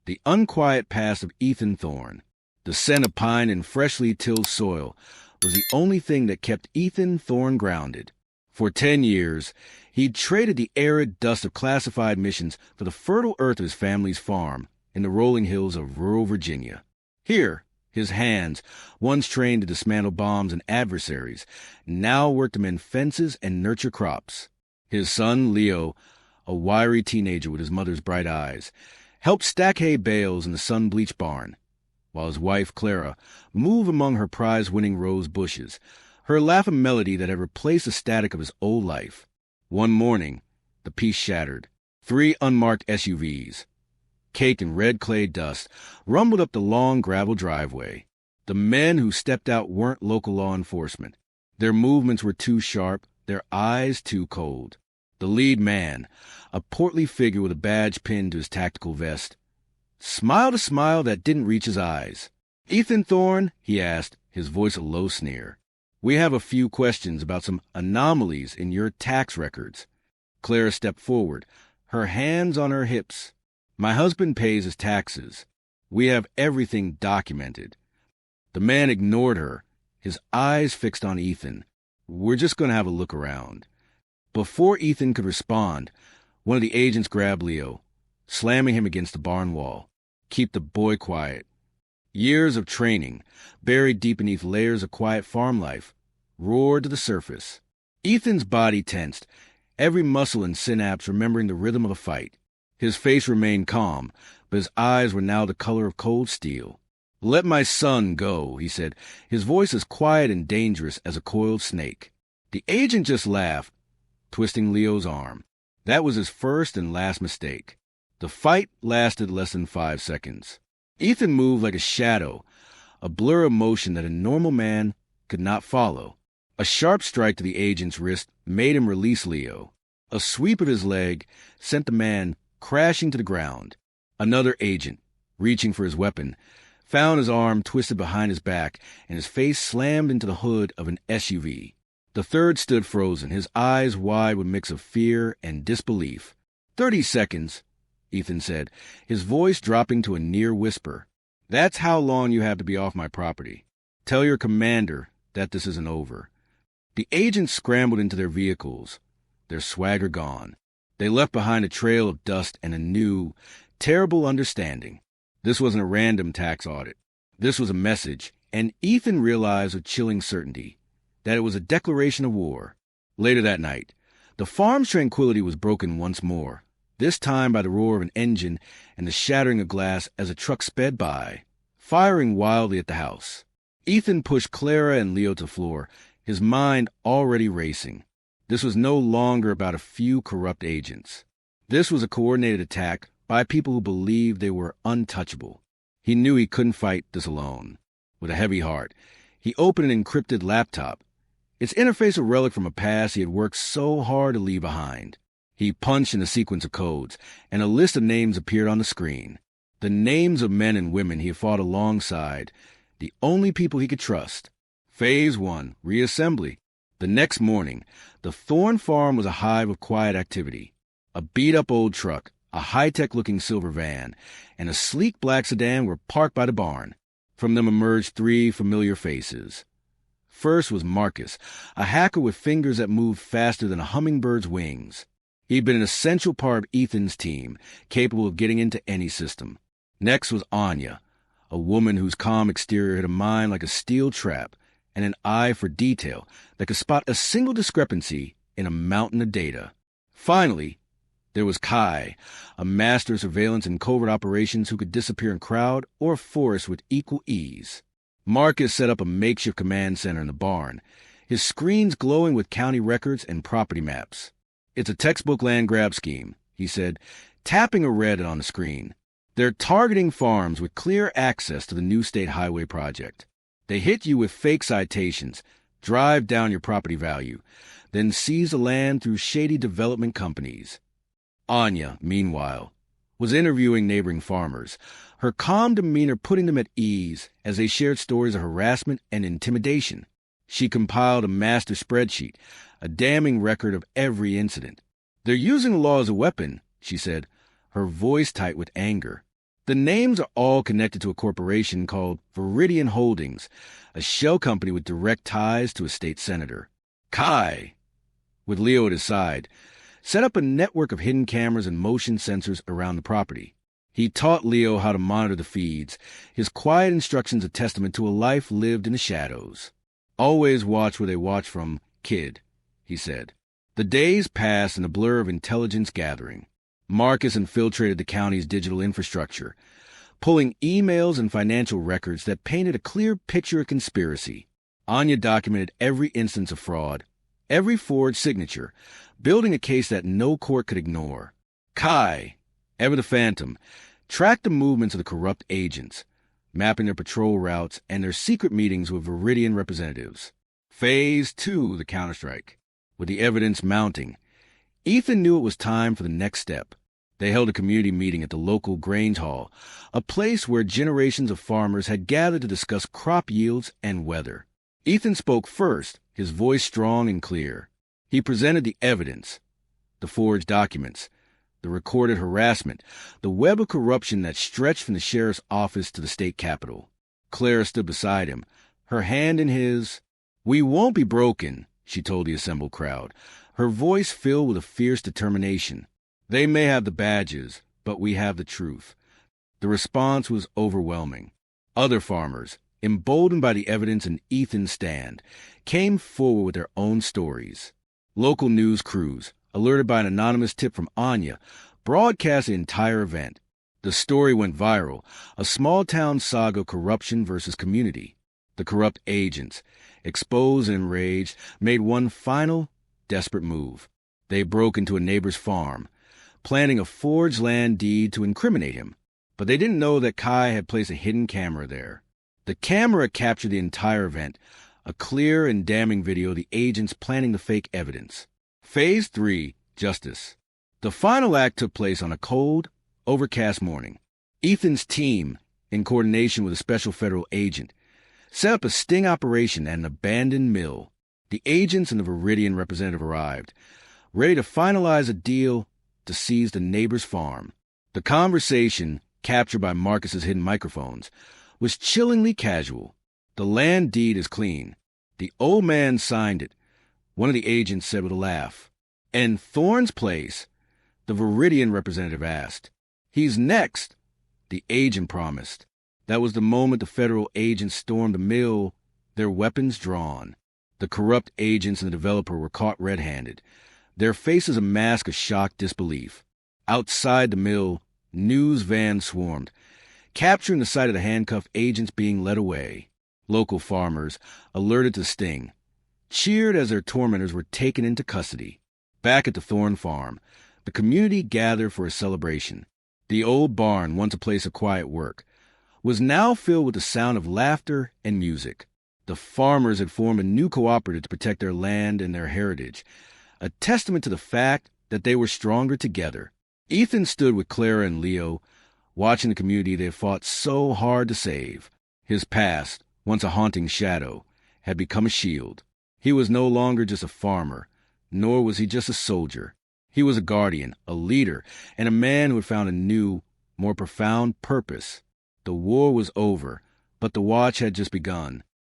The unquiet past of Ethan Thorne. The scent of pine and freshly tilled soil was the only thing that kept Ethan Thorne grounded. For 10 years, he'd traded the arid dust of classified missions for the fertile earth of his family's farm in the rolling hills of rural Virginia. Here, his hands, once trained to dismantle bombs and adversaries, now worked to mend fences and nurture crops. His son, Leo, a wiry teenager with his mother's bright eyes, helped stack hay bales in the sun-bleached barn, while his wife, Clara, moved among her prize-winning rose bushes, her laugh a melody that had replaced the static of his old life. One morning, the peace shattered. 3 unmarked SUVs, caked in red clay dust, rumbled up the long gravel driveway. The men who stepped out weren't local law enforcement. Their movements were too sharp, their eyes too cold. The lead man, a portly figure with a badge pinned to his tactical vest, smiled a smile that didn't reach his eyes. "Ethan Thorne," he asked, his voice a low sneer, "we have a few questions about some anomalies in your tax records." Clara stepped forward, her hands on her hips. "My husband pays his taxes. We have everything documented." The man ignored her, his eyes fixed on Ethan. "We're just going to have a look around." Before Ethan could respond, one of the agents grabbed Leo, slamming him against the barn wall. "Keep the boy quiet." Years of training, buried deep beneath layers of quiet farm life, roared to the surface. Ethan's body tensed, every muscle and synapse remembering the rhythm of a fight. His face remained calm, but his eyes were now the color of cold steel. "Let my son go," he said, his voice as quiet and dangerous as a coiled snake. The agent just laughed, twisting Leo's arm. That was his first and last mistake. The fight lasted less than 5 seconds. Ethan moved like a shadow, a blur of motion that a normal man could not follow. A sharp strike to the agent's wrist made him release Leo. A sweep of his leg sent the man crashing to the ground. Another agent, reaching for his weapon, found his arm twisted behind his back and his face slammed into the hood of an SUV. The third stood frozen, his eyes wide with a mix of fear and disbelief. 30 seconds, Ethan said, his voice dropping to a near whisper. "That's how long you have to be off my property. Tell your commander that this isn't over." The agents scrambled into their vehicles, their swagger gone. They left behind a trail of dust and a new, terrible understanding. This wasn't a random tax audit. This was a message, and Ethan realized with chilling certainty that it was a declaration of war. Later that night, the farm's tranquility was broken once more, this time by the roar of an engine and the shattering of glass as a truck sped by, firing wildly at the house. Ethan pushed Clara and Leo to the floor, his mind already racing. This was no longer about a few corrupt agents. This was a coordinated attack by people who believed they were untouchable. He knew he couldn't fight this alone. With a heavy heart, he opened an encrypted laptop, its interface a relic from a past he had worked so hard to leave behind. He punched in a sequence of codes, and a list of names appeared on the screen. The names of men and women he had fought alongside, the only people he could trust. Phase 1, reassembly. The next morning, the Thorne farm was a hive of quiet activity. A beat-up old truck, a high-tech-looking silver van, and a sleek black sedan were parked by the barn. From them emerged 3 familiar faces. First was Marcus, a hacker with fingers that moved faster than a hummingbird's wings. He'd been an essential part of Ethan's team, capable of getting into any system. Next was Anya, a woman whose calm exterior had a mind like a steel trap and an eye for detail that could spot a single discrepancy in a mountain of data. Finally, there was Kai, a master of surveillance and covert operations who could disappear in crowd or forest with equal ease. Marcus set up a makeshift command center in the barn, his screens glowing with county records and property maps. "It's a textbook land grab scheme," he said, tapping a red on the screen. "They're targeting farms with clear access to the new state highway project. They hit you with fake citations, drive down your property value, then seize the land through shady development companies." Anya, meanwhile, was interviewing neighboring farmers, her calm demeanor putting them at ease as they shared stories of harassment and intimidation. She compiled a master spreadsheet, a damning record of every incident. "They're using the law as a weapon," she said, her voice tight with anger. The names are all connected to a corporation called Viridian Holdings, a shell company with direct ties to a state senator. Kai, with Leo at his side, set up a network of hidden cameras and motion sensors around the property. He taught Leo how to monitor the feeds, his quiet instructions a testament to a life lived in the shadows. Always watch where they watch from, kid, he said. The days passed in a blur of intelligence gathering. Marcus infiltrated the county's digital infrastructure, pulling emails and financial records that painted a clear picture of conspiracy. Anya documented every instance of fraud, every forged signature, building a case that no court could ignore. Kai, ever the Phantom, tracked the movements of the corrupt agents, mapping their patrol routes and their secret meetings with Viridian representatives. Phase 2, the counterstrike. With the evidence mounting, Ethan knew it was time for the next step. They held a community meeting at the local Grange Hall, a place where generations of farmers had gathered to discuss crop yields and weather. Ethan spoke first, his voice strong and clear. He presented the evidence, the forged documents, the recorded harassment, the web of corruption that stretched from the sheriff's office to the state capitol. Clara stood beside him, her hand in his. "We won't be broken," she told the assembled crowd, her voice filled with a fierce determination. "They may have the badges, but we have the truth." The response was overwhelming. Other farmers, emboldened by the evidence in Ethan's stand, came forward with their own stories. Local news crews, alerted by an anonymous tip from Anya, broadcast the entire event. The story went viral, a small-town saga of corruption versus community. The corrupt agents, exposed and enraged, made one final, desperate move. They broke into a neighbor's farm, planning a forged land deed to incriminate him. But they didn't know that Kai had placed a hidden camera there. The camera captured the entire event, a clear and damning video of the agents planning the fake evidence. Phase 3, Justice. The final act took place on a cold, overcast morning. Ethan's team, in coordination with a special federal agent, set up a sting operation at an abandoned mill. The agents and the Viridian representative arrived, ready to finalize a deal to seize the neighbor's farm. The conversation, captured by Marcus's hidden microphones, was chillingly casual. "The land deed is clean. The old man signed it," one of the agents said with a laugh. "And Thorne's place?" the Viridian representative asked. "He's next," the agent promised. That was the moment the federal agents stormed the mill, their weapons drawn. The corrupt agents and the developer were caught red-handed, their faces a mask of shocked disbelief. Outside the mill, news vans swarmed, capturing the sight of the handcuffed agents being led away. Local farmers, alerted to the sting, cheered as their tormentors were taken into custody. Back at the Thorne farm, the community gathered for a celebration. The old barn, once a place of quiet work, was now filled with the sound of laughter and music. The farmers had formed a new cooperative to protect their land and their heritage, a testament to the fact that they were stronger together. Ethan stood with Clara and Leo, watching the community they had fought so hard to save. His past, once a haunting shadow, had become a shield. He was no longer just a farmer, nor was he just a soldier. He was a guardian, a leader, and a man who had found a new, more profound purpose. The war was over, but the watch had just begun.